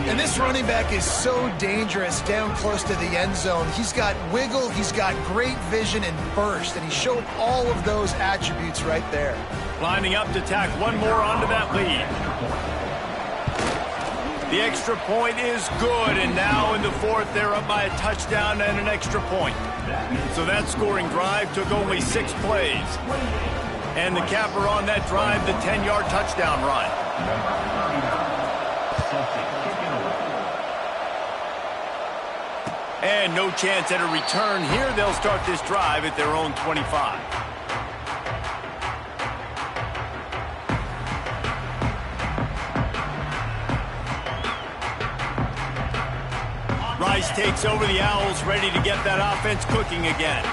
Speaker 2: And this running back is so dangerous down close to the end zone. He's got wiggle, he's got great vision and burst, and he showed all of those attributes right there.
Speaker 1: Lining up to tack one more onto that lead. The extra point is good, and now in the fourth, they're up by a touchdown and an extra point. So that scoring drive took only 6 plays. And the capper on that drive, the 10-yard touchdown run. And no chance at a return here. They'll start this drive at their own 25. Rice takes over the Owls, ready to get that offense cooking again.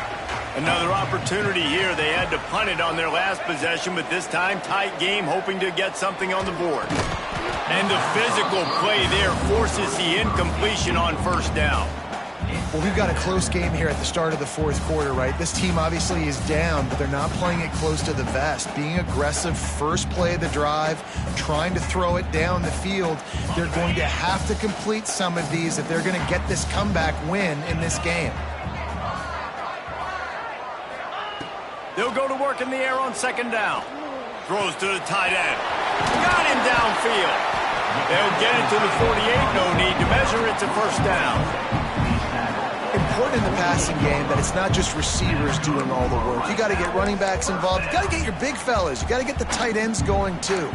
Speaker 1: Another opportunity here. They had to punt it on their last possession, but this time tight game, hoping to get something on the board. And the physical play there forces the incompletion on first down.
Speaker 2: Well, we've got a close game here at the start of the fourth quarter, right? This team obviously is down, but they're not playing it close to the vest. Being aggressive first play of the drive, trying to throw it down the field. They're going to have to complete some of these if they're going to get this comeback win in this game.
Speaker 1: They'll go to work in the air on second down. Throws to the tight end. Got him downfield. They'll get it to the 48. No need to measure. It's a first down.
Speaker 2: Important in the passing game that it's not just receivers doing all the work. You got to get running backs involved. You got to get your big fellas. You got to get the tight ends going too.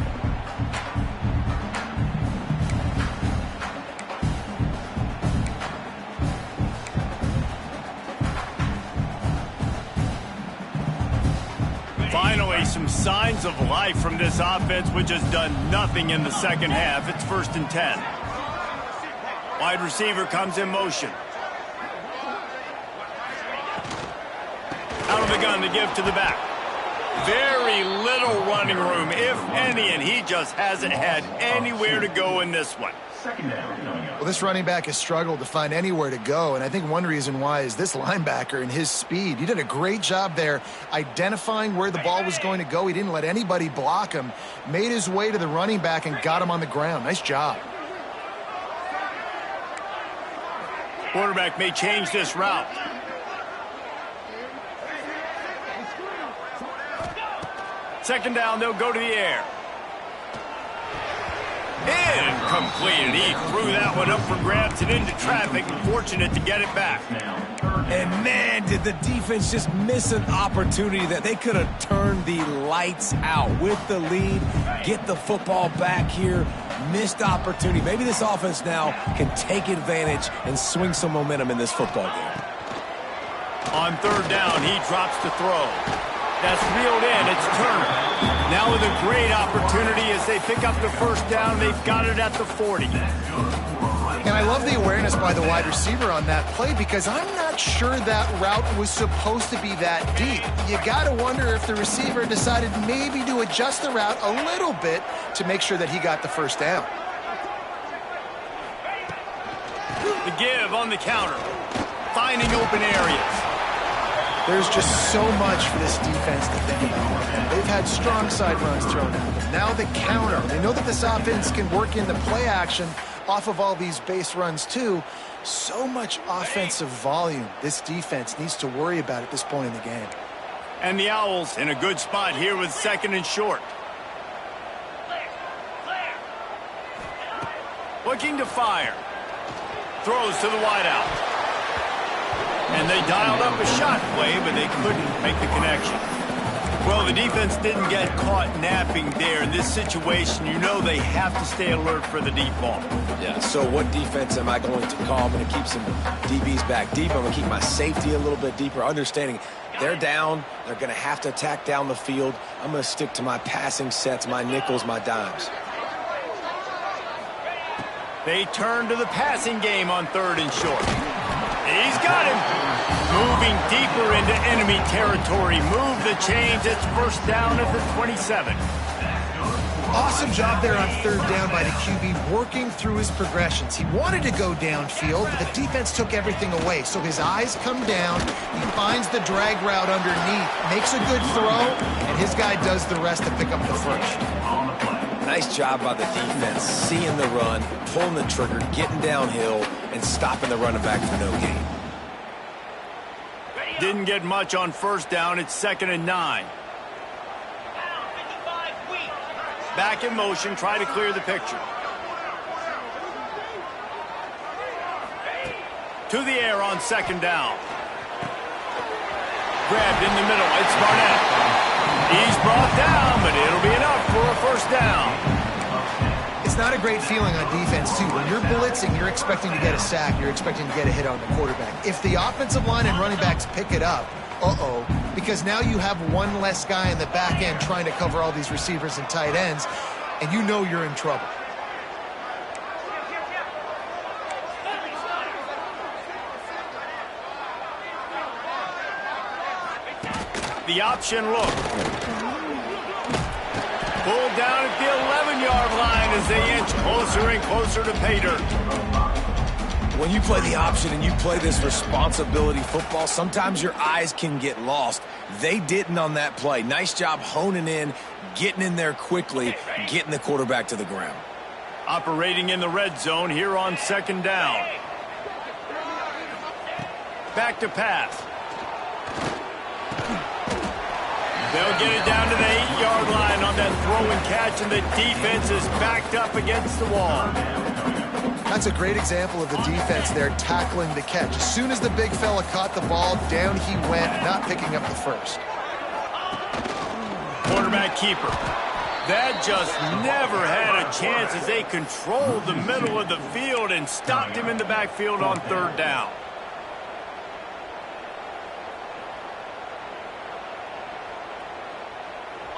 Speaker 1: Finally, some signs of life from this offense, which has done nothing in the second half. It's 1st and 10. Wide receiver comes in motion. Out of the gun to give to the back. Very little running room, if any, and he just hasn't had anywhere to go in this one.
Speaker 2: Well, this running back has struggled to find anywhere to go, and I think one reason why is this linebacker and his speed. He did a great job there identifying where the ball was going to go. He didn't let anybody block him, made his way to the running back and got him on the ground. Nice job.
Speaker 1: Quarterback may change this route. Second down, they'll go to the air. Incomplete. He threw that one up for grabs and into traffic. Fortunate to get it back.
Speaker 3: And man, did the defense just miss an opportunity that they could have turned the lights out with the lead, get the football back here. Missed opportunity. Maybe this offense now can take advantage and swing some momentum in this football game.
Speaker 1: On third down, he drops to throw. That's reeled in. It's Turner. Now with a great opportunity as they pick up the first down. They've got it at the 40.
Speaker 2: And I love the awareness by the wide receiver on that play because I'm not sure that route was supposed to be that deep. You got to wonder if the receiver decided maybe to adjust the route a little bit to make sure that he got the first down.
Speaker 1: The give on the counter. Finding open areas.
Speaker 2: There's just so much for this defense to think about. They've had strong side runs thrown at them. Now the counter. They know that this offense can work in the play action off of all these base runs too. So much offensive volume this defense needs to worry about at this point in the game.
Speaker 1: And the Owls in a good spot here with second and short. Looking to fire. Throws to the wideout. And they dialed up a shot play, but they couldn't make the connection. Well, the defense didn't get caught napping there. In this situation, you know they have to stay alert for the deep ball.
Speaker 3: Yeah, so what defense am I going to call? I'm going to keep some DBs back deep. I'm going to keep my safety a little bit deeper, understanding they're down. They're going to have to attack down the field. I'm going to stick to my passing sets, my nickels, my dimes.
Speaker 1: They turn to the passing game on 3rd and short. He's got him. Moving deeper into enemy territory. Move the chains. It's 1st down at the 27.
Speaker 2: Awesome job there on 3rd down by the QB, working through his progressions. He wanted to go downfield, but the defense took everything away. So his eyes come down. He finds the drag route underneath, makes a good throw, and his guy does the rest to pick up the first.
Speaker 3: Nice job by the defense, seeing the run, pulling the trigger, getting downhill, and stopping the running back for no gain.
Speaker 1: Didn't get much on 1st down. It's 2nd and 9. Back in motion, try to clear the picture. To the air on 2nd down. Grabbed in the middle. It's Barnett. He's brought down, but it'll be enough for a 1st down.
Speaker 2: It's not a great feeling on defense, too. When you're blitzing, you're expecting to get a sack. You're expecting to get a hit on the quarterback. If the offensive line and running backs pick it up, because now you have one less guy in the back end trying to cover all these receivers and tight ends, and you know you're in trouble.
Speaker 1: The option look. Pulled down at the 11-yard line as they inch closer and closer to pay dirt.
Speaker 3: When you play the option and you play this responsibility football, sometimes your eyes can get lost. They didn't on that play. Nice job honing in, getting in there quickly, getting the quarterback to the ground.
Speaker 1: Operating in the red zone here on 2nd down. Back to pass. They'll get it down to the 8-yard line on that throw and catch, and the defense is backed up against the wall.
Speaker 2: That's a great example of the defense there tackling the catch. As soon as the big fella caught the ball, down he went, not picking up the first.
Speaker 1: Quarterback keeper. That just never had a chance as they controlled the middle of the field and stopped him in the backfield on 3rd down.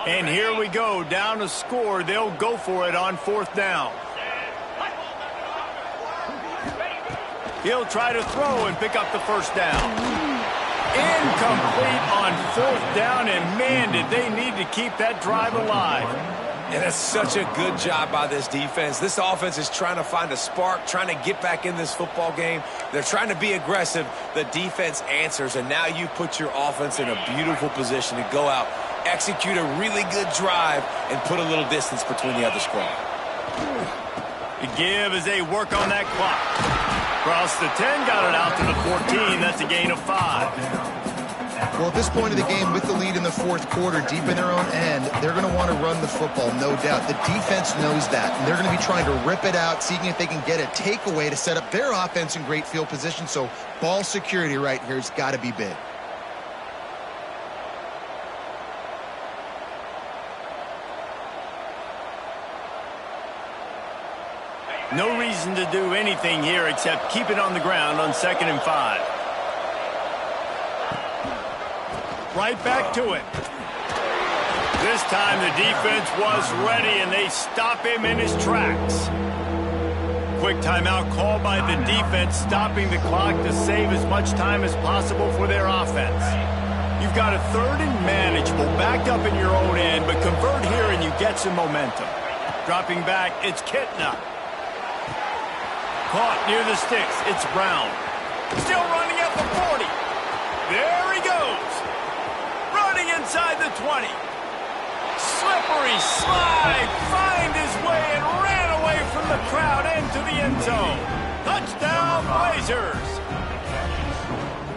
Speaker 1: And here we go, down a score. They'll go for it on 4th down. He'll try to throw and pick up the 1st down. Incomplete on 4th down, and man, did they need to keep that drive alive.
Speaker 3: And it's such a good job by this defense. This offense is trying to find a spark, trying to get back in this football game. They're trying to be aggressive. The defense answers, and now you put your offense in a beautiful position to go out, execute a really good drive, and put a little distance between the other squad.
Speaker 1: The give as they work on that clock. Across the 10, got it out to the 14. That's a gain of 5.
Speaker 2: Well, at this point of the game, with the lead in the 4th quarter, deep in their own end, they're going to want to run the football, no doubt. The defense knows that, and they're going to be trying to rip it out, seeing if they can get a takeaway to set up their offense in great field position. So ball security right here has got to be big.
Speaker 1: No reason to do anything here except keep it on the ground on 2nd and 5. Right back to it. This time the defense was ready, and they stop him in his tracks. Quick timeout called by the defense, stopping the clock to save as much time as possible for their offense. You've got a 3rd and manageable, backed up in your own end, but convert here and you get some momentum. Dropping back, it's Kitna. Caught near the sticks, it's Brown. Still running at the 40. There he goes. Running inside the 20. Slippery slide, find his way and ran away from the crowd into the end zone. Touchdown, Blazers.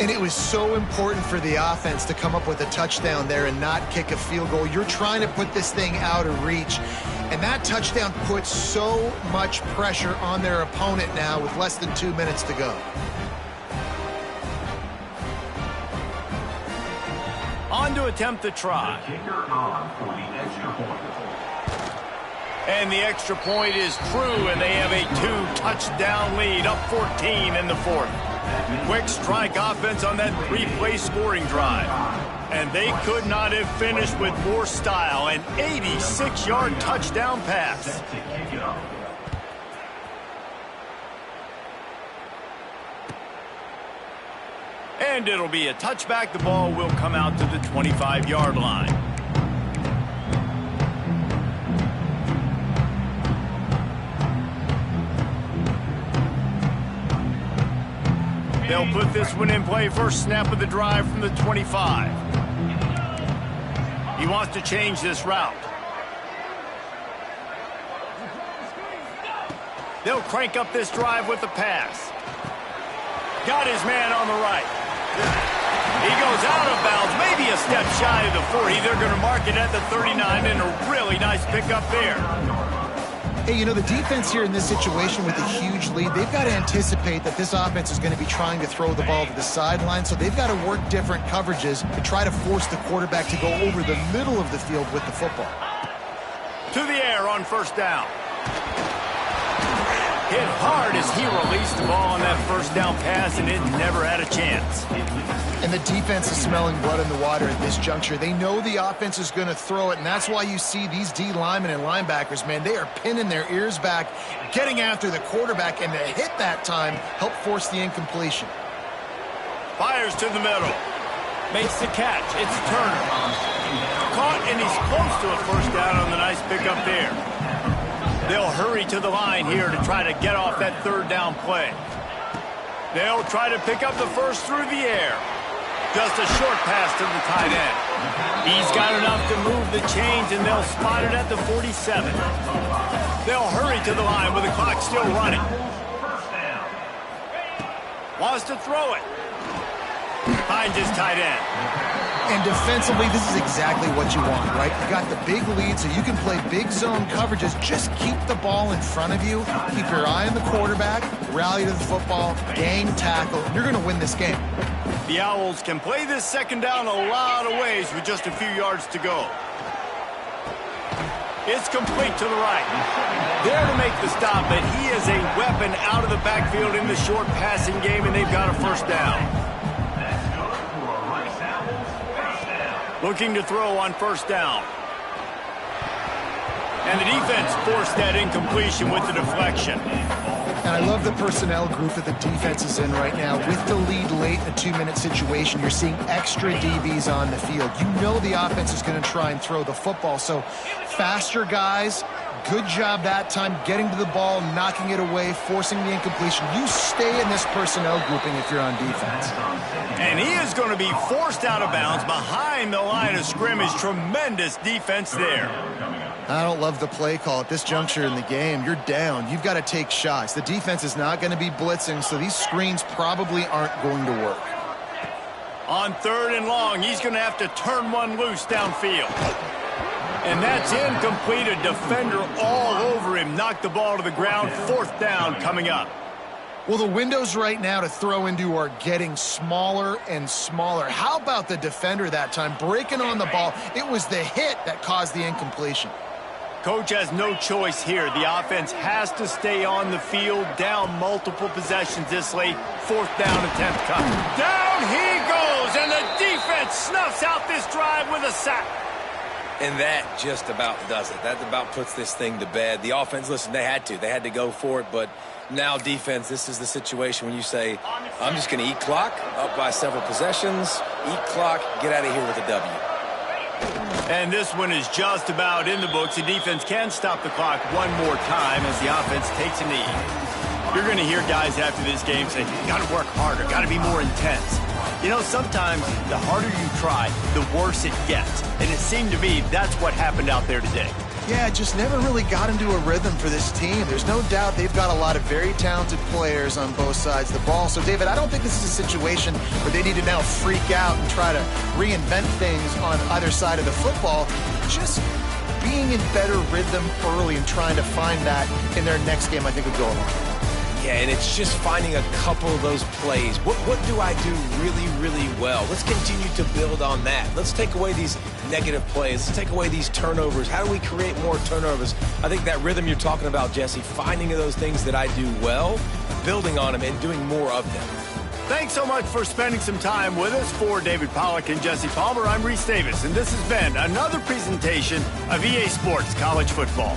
Speaker 2: And it was so important for the offense to come up with a touchdown there and not kick a field goal. You're trying to put this thing out of reach. And that touchdown puts so much pressure on their opponent now with less than 2 minutes to go.
Speaker 1: On to attempt the try.
Speaker 5: The kicker on for the extra point.
Speaker 1: And the extra point is true, and they have a 2-touchdown lead, up 14 in the fourth. Quick strike offense on that 3-play scoring drive. And they could not have finished with more style. An 86-yard touchdown pass.
Speaker 5: Set to kick it off.
Speaker 1: And it'll be a touchback. The ball will come out to the 25-yard line. They'll put this one in play. First snap of the drive from the 25. He wants to change this route. They'll crank up this drive with the pass. Got his man on the right. He goes out of bounds, maybe a step shy of the 40. They're going to mark it at the 39, and a really nice pickup there.
Speaker 2: Hey, you know, the defense here in this situation with a huge lead, they've got to anticipate that this offense is going to be trying to throw the ball to the sideline, so they've got to work different coverages to try to force the quarterback to go over the middle of the field with the football.
Speaker 1: To the air on first down. Hit hard as he released the ball on that first down pass, and it never had a chance.
Speaker 2: And the defense is smelling blood in the water at this juncture. They know the offense is going to throw it, and that's why you see these D linemen and linebackers, man, they are pinning their ears back, getting after the quarterback, and the hit that time helped force the incompletion.
Speaker 1: Fires to the middle. Makes the catch. It's Turner. Caught, and he's close to a first down on the nice pickup there. They'll hurry to the line here to try to get off that third down play. They'll try to pick up the first through the air. Just a short pass to the tight end. He's got enough to move the chains, and they'll spot it at the 47. They'll hurry to the line with the clock still running. Wants to throw it. Finds his tight end.
Speaker 2: And defensively, this is exactly what you want, right? You got the big lead, so you can play big zone coverages. Just keep the ball in front of you. Keep your eye on the quarterback. Rally to the football. Gang tackle. You're going to win this game.
Speaker 1: The Owls can play this second down a lot of ways with just a few yards to go. It's complete to the right. There to make the stop, but he is a weapon out of the backfield in the short passing game, and they've got a first down. Looking to throw on first down. And the defense forced that incompletion with the deflection.
Speaker 2: And I love the personnel group that the defense is in right now. With the lead late in a 2-minute situation, you're seeing extra DBs on the field. You know the offense is going to try and throw the football. So faster guys, good job that time getting to the ball, knocking it away, forcing the incompletion. You stay in this personnel grouping if you're on defense.
Speaker 1: And he is going to be forced out of bounds behind the line of scrimmage. Tremendous defense there.
Speaker 2: I don't love the play call at this juncture in the game. You're down. You've got to take shots. The defense is not going to be blitzing, so these screens probably aren't going to work.
Speaker 1: On third and long, he's going to have to turn one loose downfield. And that's incomplete. A defender all over him. Knocked the ball to the ground. Fourth down coming up.
Speaker 2: Well, the windows right now to throw into are getting smaller and smaller. How about the defender that time? Breaking on the ball. It was the hit that caused the incompletion.
Speaker 1: Coach has no choice here. The offense has to stay on the field, down multiple possessions this late. Fourth down attempt coming. Down he goes, and the defense snuffs out this drive with a sack.
Speaker 3: And that just about does it. That about puts this thing to bed. The offense, listen, they had to go for it, but now defense, this is the situation when you say, I'm just going to eat clock, up by several possessions, eat clock, get out of here with a W.
Speaker 1: And this one is just about in the books. The defense can stop the clock one more time as the offense takes a knee. You're going to hear guys after this game say, got to work harder, got to be more intense. You know, sometimes the harder you try, the worse it gets. And it seemed to me that's what happened out there today.
Speaker 2: Yeah, it just never really got into a rhythm for this team. There's no doubt they've got a lot of very talented players on both sides of the ball. So, David, I don't think this is a situation where they need to now freak out and try to reinvent things on either side of the football. Just be being in better rhythm early and trying to find that in their next game, I think would go a long way.
Speaker 3: Yeah, and it's just finding a couple of those plays. What do I do really, really well? Let's continue to build on that. Let's take away these negative plays. Let's take away these turnovers. How do we create more turnovers? I think that rhythm you're talking about, Jesse, finding those things that I do well, building on them, and doing more of them.
Speaker 1: Thanks so much for spending some time with us. For David Pollack and Jesse Palmer, I'm Reese Davis, and this has been another presentation of EA Sports College Football.